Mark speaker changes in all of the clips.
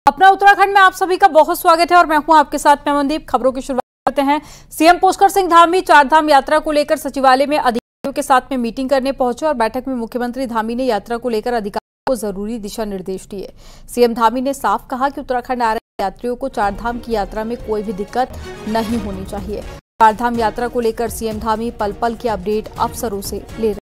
Speaker 1: अपना उत्तराखंड में आप सभी का बहुत स्वागत है और मैं हूं आपके साथ मनदीप। खबरों की शुरुआत करते हैं। सीएम पुष्कर सिंह धामी चारधाम यात्रा को लेकर सचिवालय में अधिकारियों के साथ में मीटिंग करने पहुंचे और बैठक में मुख्यमंत्री धामी ने यात्रा को लेकर अधिकारियों को जरूरी दिशा निर्देश दिए। सीएम धामी ने साफ कहा कि उत्तराखंड आ रहे यात्रियों को चारधाम की यात्रा में कोई भी दिक्कत नहीं होनी चाहिए। चारधाम यात्रा को लेकर सीएम धामी पल पल की अपडेट अफसरों से ले रहे हैं।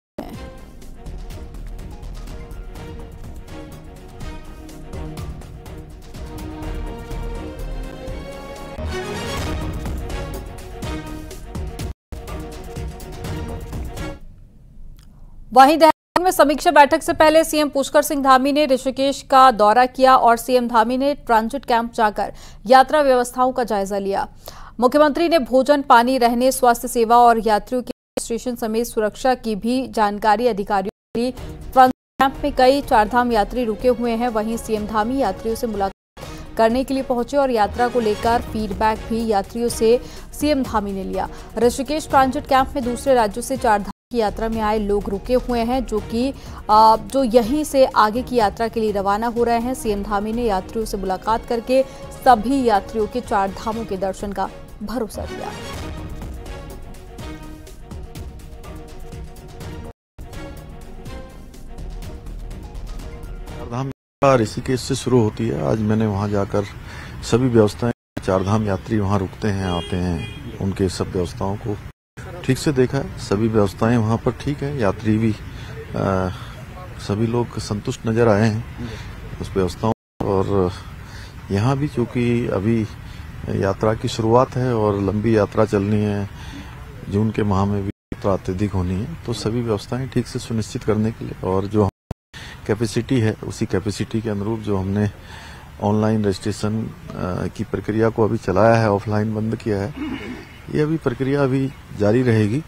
Speaker 1: वहीं देहरादून में समीक्षा बैठक से पहले सीएम पुष्कर सिंह धामी ने ऋषिकेश का दौरा किया और सीएम धामी ने ट्रांजिट कैंप जाकर यात्रा व्यवस्थाओं का जायजा लिया। मुख्यमंत्री ने भोजन, पानी, रहने, स्वास्थ्य सेवा और यात्रियों के रजिस्ट्रेशन समेत सुरक्षा की भी जानकारी अधिकारियों को दी। ट्रांजिट कैंप में कई चारधाम यात्री रुके हुए हैं। वहीं सीएम धामी यात्रियों से मुलाकात करने के लिए पहुंचे और यात्रा को लेकर फीडबैक भी यात्रियों से सीएम धामी ने लिया। ऋषिकेश ट्रांजिट कैंप में दूसरे राज्यों से चारधाम की यात्रा में आए लोग रुके हुए हैं जो यहीं से आगे की यात्रा के लिए रवाना हो रहे हैं। सीएम धामी ने यात्रियों से मुलाकात करके सभी यात्रियों के चार धामों के दर्शन का भरोसा दिया।
Speaker 2: चारधाम यात्रा ऋषिकेश से शुरू होती है। आज मैंने वहां जाकर सभी व्यवस्थाएं, चारधाम यात्री वहां रुकते हैं, आते हैं, उनके सब व्यवस्थाओं को ठीक से देखा है। सभी व्यवस्थाएं वहां पर ठीक है। यात्री भी सभी लोग संतुष्ट नजर आए हैं उस व्यवस्थाओं। और यहाँ भी चूंकि अभी यात्रा की शुरुआत है और लंबी यात्रा चलनी है, जून के माह में भी यात्रा अत्यधिक होनी है, तो सभी व्यवस्थाएं ठीक से सुनिश्चित करने के लिए और जो कैपेसिटी है उसी कैपेसिटी के अनुरूप जो हमने ऑनलाइन रजिस्ट्रेशन की प्रक्रिया को अभी चलाया है, ऑफलाइन बंद किया है, ये अभी प्रक्रिया अभी जारी रहेगी।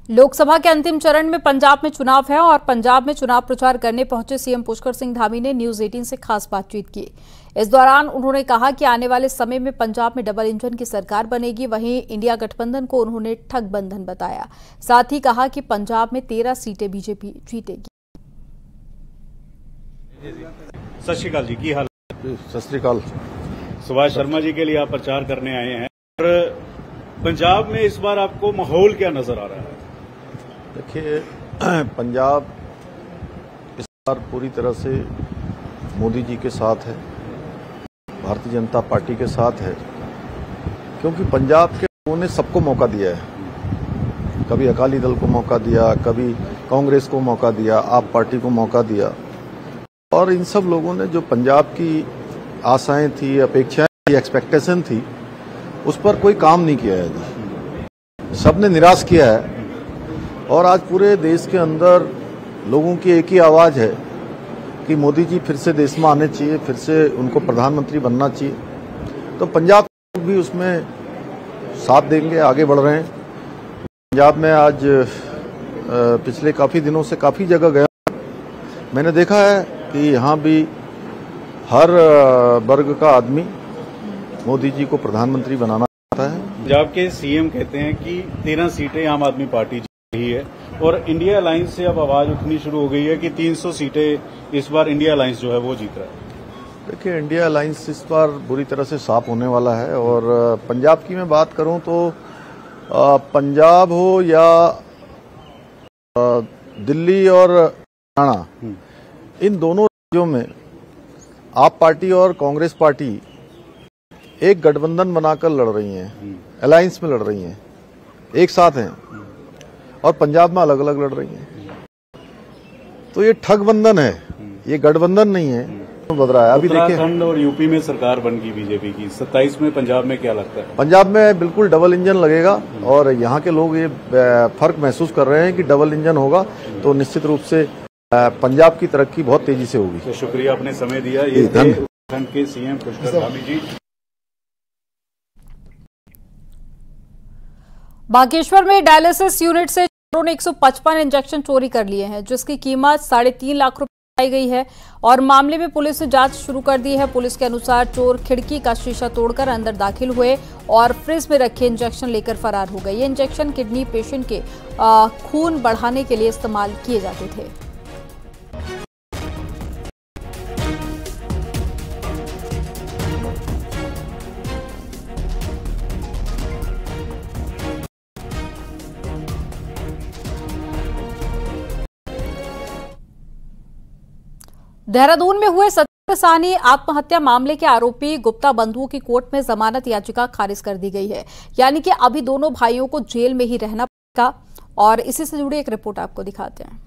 Speaker 1: लोकसभा के अंतिम चरण में पंजाब में चुनाव है और पंजाब में चुनाव प्रचार करने पहुंचे सीएम पुष्कर सिंह धामी ने न्यूज 18 से खास बातचीत की। इस दौरान उन्होंने कहा कि आने वाले समय में पंजाब में डबल इंजन की सरकार बनेगी। वहीं इंडिया गठबंधन को उन्होंने ठगबंधन बताया। साथ ही कहा कि पंजाब में 13 सीटें बीजेपी जीतेगी।
Speaker 3: सत श्री अकाल जी, की हाल?
Speaker 2: सत श्री अकाल।
Speaker 3: सुभाष शर्मा जी के लिए आप प्रचार करने आए हैं और पंजाब में इस बार आपको माहौल क्या नजर आ रहा है?
Speaker 2: देखिए, पंजाब इस बार पूरी तरह से मोदी जी के साथ है, भारतीय जनता पार्टी के साथ है, क्योंकि पंजाब के लोगों ने सबको मौका दिया है। कभी अकाली दल को मौका दिया, कभी कांग्रेस को मौका दिया, आप पार्टी को मौका दिया, और इन सब लोगों ने जो पंजाब की आशाएं थी, अपेक्षाएं थी, एक्सपेक्टेशन थी, उस पर कोई काम नहीं किया है। सबने निराश किया है। और आज पूरे देश के अंदर लोगों की एक ही आवाज है कि मोदी जी फिर से देश में आने चाहिए, फिर से उनको प्रधानमंत्री बनना चाहिए। तो पंजाब भी उसमें साथ देंगे, आगे बढ़ रहे हैं। पंजाब में आज पिछले काफी दिनों से काफी जगह गया, मैंने देखा है कि यहाँ भी हर वर्ग का आदमी मोदी जी को प्रधानमंत्री बनाना चाहता है।
Speaker 3: पंजाब के सीएम कहते हैं कि 13 सीटें आम आदमी पार्टी जीत रही है और इंडिया अलायंस से अब आवाज उठनी शुरू हो गई है कि 300 सीटें इस बार इंडिया अलायंस जो है वो जीत रहा है।
Speaker 2: देखिए, इंडिया अलायंस इस बार बुरी तरह से साफ होने वाला है। और पंजाब की मैं बात करूं तो पंजाब हो या दिल्ली और हरियाणा, इन दोनों राज्यों में आप पार्टी और कांग्रेस पार्टी एक गठबंधन बनाकर लड़ रही हैं, अलायंस में लड़ रही हैं, एक साथ हैं, और पंजाब में अलग अलग लड़ रही हैं। तो ये ठगबंधन है, ये गठबंधन नहीं है, तो बदल रहा है। अभी देखिए,
Speaker 3: उत्तराखंड और यूपी में सरकार बन गई बीजेपी की, 27 में पंजाब में क्या लगता है?
Speaker 2: पंजाब में बिल्कुल डबल इंजन लगेगा और यहाँ के लोग ये फर्क महसूस कर रहे हैं कि डबल इंजन होगा तो निश्चित रूप से पंजाब की तरक्की बहुत तेजी से होगी।
Speaker 3: तो शुक्रिया, आपने समय दिया। ये उत्तराखंड के सीएम पुष्कर धामी जी।
Speaker 1: बागेश्वर में डायलिसिस यूनिट से चोरों ने 155 इंजेक्शन चोरी कर लिए हैं, जिसकी कीमत 3.5 लाख रुपए बताई गई है और मामले में पुलिस ने जांच शुरू कर दी है। पुलिस के अनुसार चोर खिड़की का शीशा तोड़कर अंदर दाखिल हुए और फ्रिज में रखे इंजेक्शन लेकर फरार हो गए। ये इंजेक्शन किडनी पेशेंट के खून बढ़ाने के लिए इस्तेमाल किए जाते थे। देहरादून में हुए सत्येंद्र साहनी आत्महत्या मामले के आरोपी गुप्ता बंधुओं की कोर्ट में जमानत याचिका खारिज कर दी गई है। यानी कि अभी दोनों भाइयों को जेल में ही रहना पड़ेगा। और इसी से जुड़ी एक रिपोर्ट आपको दिखाते हैं।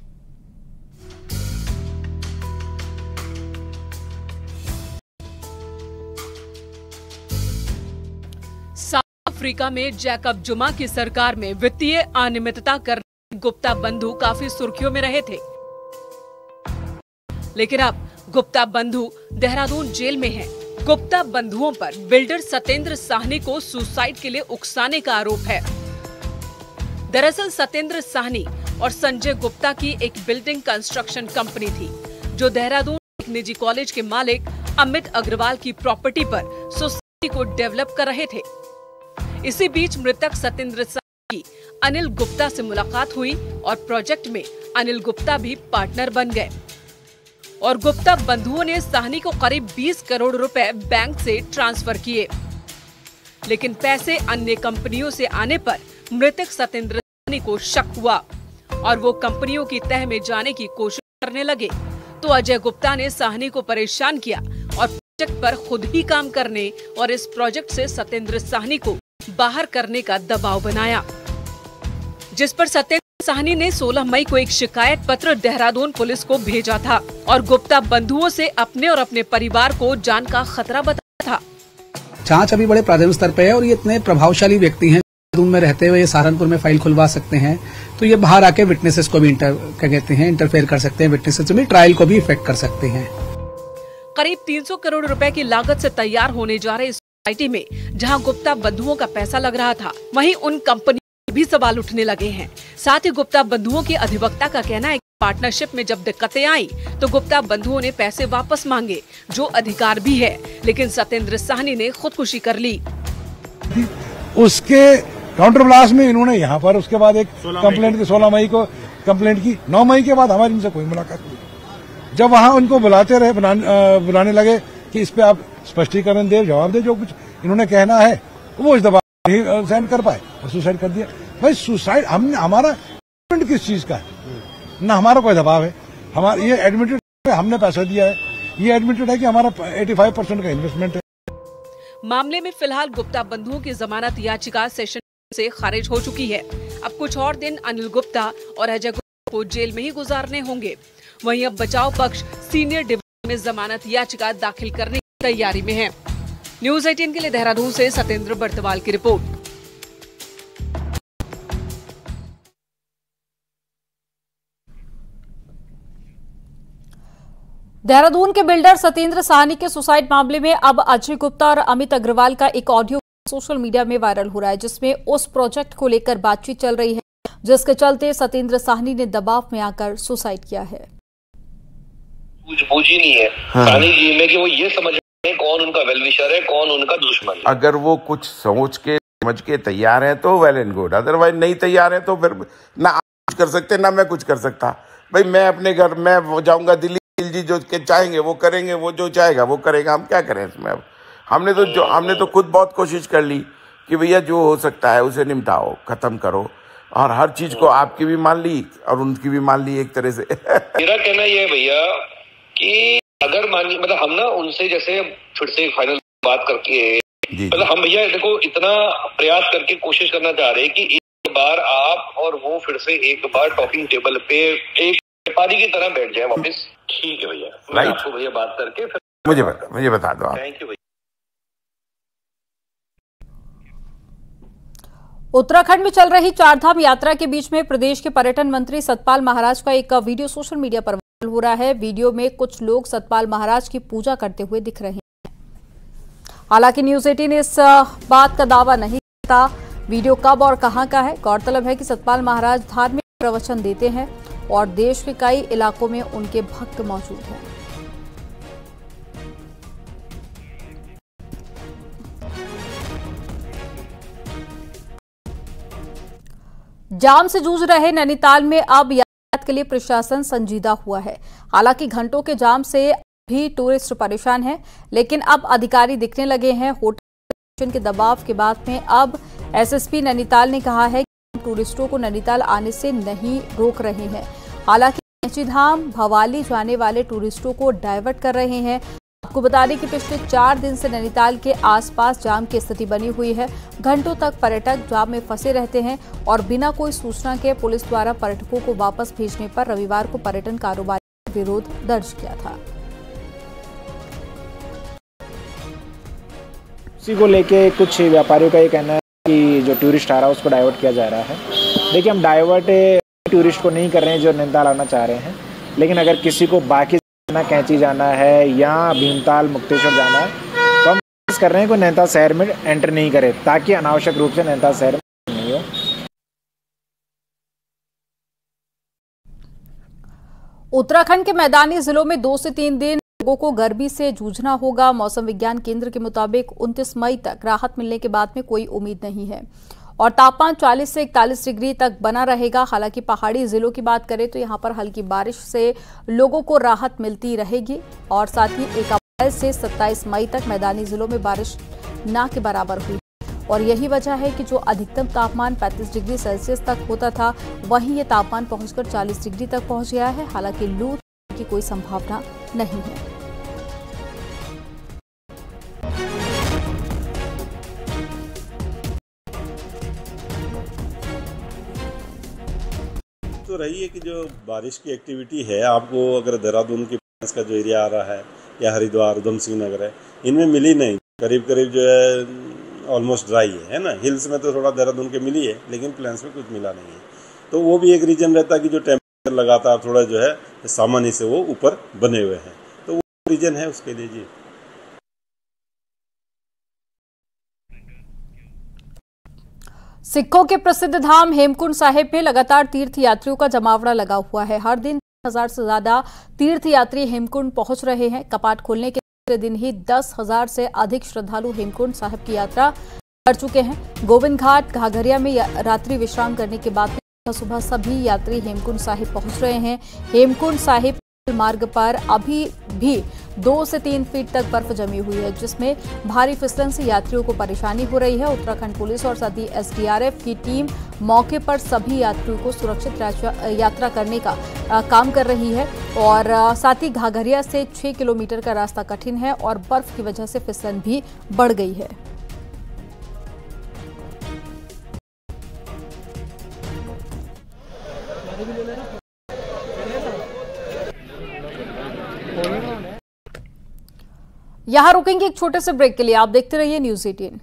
Speaker 4: साउथ अफ्रीका में जैकब जुमा की सरकार में वित्तीय अनियमितता करने गुप्ता बंधु काफी सुर्खियों में रहे थे, लेकिन अब गुप्ता बंधु देहरादून जेल में हैं। गुप्ता बंधुओं पर बिल्डर सत्येंद्र साहनी को सुसाइड के लिए उकसाने का आरोप है। दरअसल सत्येंद्र साहनी और संजय गुप्ता की एक बिल्डिंग कंस्ट्रक्शन कंपनी थी, जो देहरादून एक निजी कॉलेज के मालिक अमित अग्रवाल की प्रॉपर्टी पर सोसाइटी को डेवलप कर रहे थे। इसी बीच मृतक सत्येंद्र साहनी की अनिल गुप्ता से मुलाकात हुई और प्रोजेक्ट में अनिल गुप्ता भी पार्टनर बन गए और गुप्ता बंधुओं ने साहनी को करीब 20 करोड़ रुपए बैंक से ट्रांसफर किए, लेकिन पैसे अन्य कंपनियों से आने पर मृतक सत्येंद्र साहनी को शक हुआ और वो कंपनियों की तह में जाने की कोशिश करने लगे। तो अजय गुप्ता ने साहनी को परेशान किया और प्रोजेक्ट पर खुद ही काम करने और इस प्रोजेक्ट से सत्येंद्र साहनी को बाहर करने का दबाव बनाया, जिस पर सत्येंद्र साहनी ने 16 मई को एक शिकायत पत्र देहरादून पुलिस को भेजा था और गुप्ता बंधुओं से अपने और अपने परिवार को जान का खतरा बताया था।
Speaker 5: जांच अभी बड़े प्राथमिक स्तर पे है और ये इतने प्रभावशाली व्यक्ति हैं, देहरादून में रहते हुए सहारनपुर में फाइल खुलवा सकते हैं, तो ये बाहर आके विटनेसेस को भी इंटरफेयर कर सकते हैं, विटनेसेस भी ट्रायल को भी इफेक्ट कर सकते हैं।
Speaker 4: करीब 300 करोड़ रुपए की लागत से तैयार होने जा रहे इस सोसाइटी में जहां गुप्ता बंधुओं का पैसा लग रहा था, वहीं उन कंपनी भी सवाल उठने लगे हैं। साथ ही गुप्ता बंधुओं के अधिवक्ता का कहना है कि पार्टनरशिप में जब दिक्कतें आई तो गुप्ता बंधुओं ने पैसे वापस मांगे, जो अधिकार भी है, लेकिन सत्येंद्र साहनी ने खुदकुशी कर ली।
Speaker 6: उसके काउंटर ब्लास्ट में इन्होंने यहाँ पर उसके बाद एक कंप्लेंट की 16 मई को कंप्लेंट की। 9 मई के बाद हमारी इनसे कोई मुलाकात नहीं। जब वहाँ उनको बुलाते रहे, बुलाने लगे कि इस पे आप स्पष्टीकरण दे, जवाब दे, जो कुछ इन्होंने कहना है, वो इस दबाव नहीं सहन कर पाए और सुसाइड कर दिया। भाई सुसाइड हमारा किस चीज का है? ना हमारा कोई दबाव है, हमारा ये एडमिटेड है, हमने पैसा दिया है, ये एडमिटेड है कि हमारा 85% का इन्वेस्टमेंट है।
Speaker 4: मामले में फिलहाल गुप्ता बंधुओं की जमानत याचिका सेशन से खारिज हो चुकी है। अब कुछ और दिन अनिल गुप्ता और अजय गुप्ता को जेल में ही गुजारने होंगे। वहीं अब बचाव पक्ष सीनियर डिवीजन में जमानत याचिका दाखिल करने की तैयारी में है। न्यूज़ 18 के लिए देहरादून से सत्येंद्र बर्तवाल की रिपोर्ट।
Speaker 1: देहरादून के बिल्डर सत्येंद्र साहनी के सुसाइड मामले में अब अजय गुप्ता और अमित अग्रवाल का एक ऑडियो सोशल मीडिया में वायरल हो रहा है, जिसमें उस प्रोजेक्ट को लेकर बातचीत चल रही है, जिसके चलते सत्येंद्र साहनी ने दबाव में आकर सुसाइड किया है।
Speaker 7: पूछ ही नहीं है साहनी जी में कि वो ये समझ कौन उनका वेलविशर है, कौन उनका दुश्मन है।
Speaker 8: अगर वो कुछ सोच के समझ के तैयार है तो वेल एंड गुड, अदरवाइज नहीं तैयार है तो फिर ना आप कुछ कर सकते ना मैं कुछ कर सकता। भाई मैं अपने घर में जाऊंगा, दिल्ली जी जो के चाहेंगे वो करेंगे, वो जो चाहेगा वो करेगा, हम क्या करें इसमें। अब हमने तो खुद बहुत कोशिश कर ली कि भैया जो हो सकता है उसे निपटाओ, खत्म करो, और हर चीज को आपकी भी मान ली और उनकी भी मान ली एक तरह से।
Speaker 7: मेरा कहना यह है भैया कि अगर मानिए मतलब हम ना उनसे जैसे फिर से फाइनल बात करके मतलब हम भैया देखो इतना प्रयास करके कोशिश करना चाह रहे हैं कि एक बार आप और वो फिर से एक बार टॉकिंग टेबल पे एक व्यापारी की तरह बैठ जाए वापस। ठीक है भैया, मैं आपको भैया बात करके फिर
Speaker 8: मुझे बता दो आप।
Speaker 7: थैंक यू भैया।
Speaker 1: उत्तराखंड में चल रही चारधाम यात्रा के बीच में प्रदेश के पर्यटन मंत्री सतपाल महाराज का एक वीडियो सोशल मीडिया पर वायरल हो रहा है। वीडियो में कुछ लोग सतपाल महाराज की पूजा करते हुए दिख रहे हैं। हालांकि न्यूज़ 18 इस बात का दावा नहीं करता वीडियो कब और कहां का है। गौरतलब है कि सतपाल महाराज धार्मिक प्रवचन देते हैं और देश के कई इलाकों में उनके भक्त मौजूद हैं। जाम से जूझ रहे नैनीताल में अब यातायात के लिए प्रशासन संजीदा हुआ है। हालांकि घंटों के जाम से भी टूरिस्ट परेशान हैं, लेकिन अब अधिकारी दिखने लगे हैं। होटल के दबाव के बाद में अब एसएसपी नैनीताल ने कहा है कि टूरिस्टों को नैनीताल आने से नहीं रोक रहे हैं। हालांकि कैंचीधाम भवाली जाने वाले टूरिस्टों को डाइवर्ट कर रहे हैं। आपको बता दें कि पिछले 4 दिन से नैनीताल के आसपास जाम की स्थिति बनी हुई है। घंटों तक पर्यटक जाम में फंसे रहते हैं और बिना कोई सूचना के पुलिस द्वारा पर्यटकों को वापस भेजने पर रविवार को पर्यटन कारोबारी ने विरोध दर्ज किया था।
Speaker 9: इसी को लेके कुछ व्यापारियों का ये कहना है कि जो टूरिस्ट आ रहा है उसको डाइवर्ट किया जा रहा है। देखिए, हम डाइवर्ट टूरिस्ट को नहीं कर रहे हैं जो नैनीताल आना चाह रहे हैं, लेकिन अगर किसी को बाकी कैंची जाना है या भीमताल मुक्तेश्वर जाना है तो हम कर रहे हैं कि नैनीताल शहर में एंटर नहीं करे, ताकि अनावश्यक रूप से नैनीताल शहर में नहीं हो।
Speaker 1: उत्तराखंड के मैदानी जिलों में 2 से 3 दिन लोगों को गर्मी से जूझना होगा। मौसम विज्ञान केंद्र के मुताबिक 29 मई तक राहत मिलने के बाद में कोई उम्मीद नहीं है और तापमान 40 से 41 डिग्री तक बना रहेगा। हालांकि पहाड़ी जिलों की बात करें तो यहां पर हल्की बारिश से लोगों को राहत मिलती रहेगी और साथ ही 1 अप्रैल से 27 मई तक मैदानी जिलों में बारिश ना के बराबर हुई और यही वजह है कि जो अधिकतम तापमान 35 डिग्री सेल्सियस तक होता था वहीं ये तापमान पहुंचकर 40 डिग्री तक पहुंच गया है। हालांकि लू की कोई संभावना नहीं है।
Speaker 10: तो रही है कि जो बारिश की एक्टिविटी है, आपको अगर देहरादून के पास का जो एरिया आ रहा है या हरिद्वार उधम सिंह नगर है, इनमें मिली नहीं। करीब करीब जो है ऑलमोस्ट ड्राई है ना। हिल्स में तो थोड़ा देहरादून के मिली है, लेकिन प्लेन्स में कुछ मिला नहीं है। तो वो भी एक रीजन रहता है कि जो टेम्परेचर लगातार थोड़ा जो है सामान्य से वो ऊपर बने हुए हैं, तो वो रीजन है उसके लिए जी।
Speaker 1: सिखों के प्रसिद्ध धाम हेमकुंड साहिब में लगातार तीर्थ यात्रियों का जमावड़ा लगा हुआ है। हर दिन 10,000 से ज्यादा तीर्थ यात्री हेमकुंड पहुंच रहे हैं। कपाट खोलने के दूसरे दिन ही 10,000 से अधिक श्रद्धालु हेमकुंड साहिब की यात्रा कर चुके हैं। गोविंद घाट घाघरिया में रात्रि विश्राम करने के बाद सुबह सभी यात्री हेमकुंड साहिब पहुंच रहे हैं। हेमकुंड साहिब मार्ग पर अभी भी 2 से 3 फीट तक बर्फ जमी हुई है, जिसमें भारी फिसलन से यात्रियों को परेशानी हो रही है। उत्तराखंड पुलिस और साथ ही एसडीआरएफ की टीम मौके पर सभी यात्रियों को सुरक्षित यात्रा करने का काम कर रही है और साथ ही घाघरिया से 6 किलोमीटर का रास्ता कठिन है और बर्फ की वजह से फिसलन भी बढ़ गई है। यहां रुकेंगे एक छोटे से ब्रेक के लिए। आप देखते रहिए न्यूज़ 18।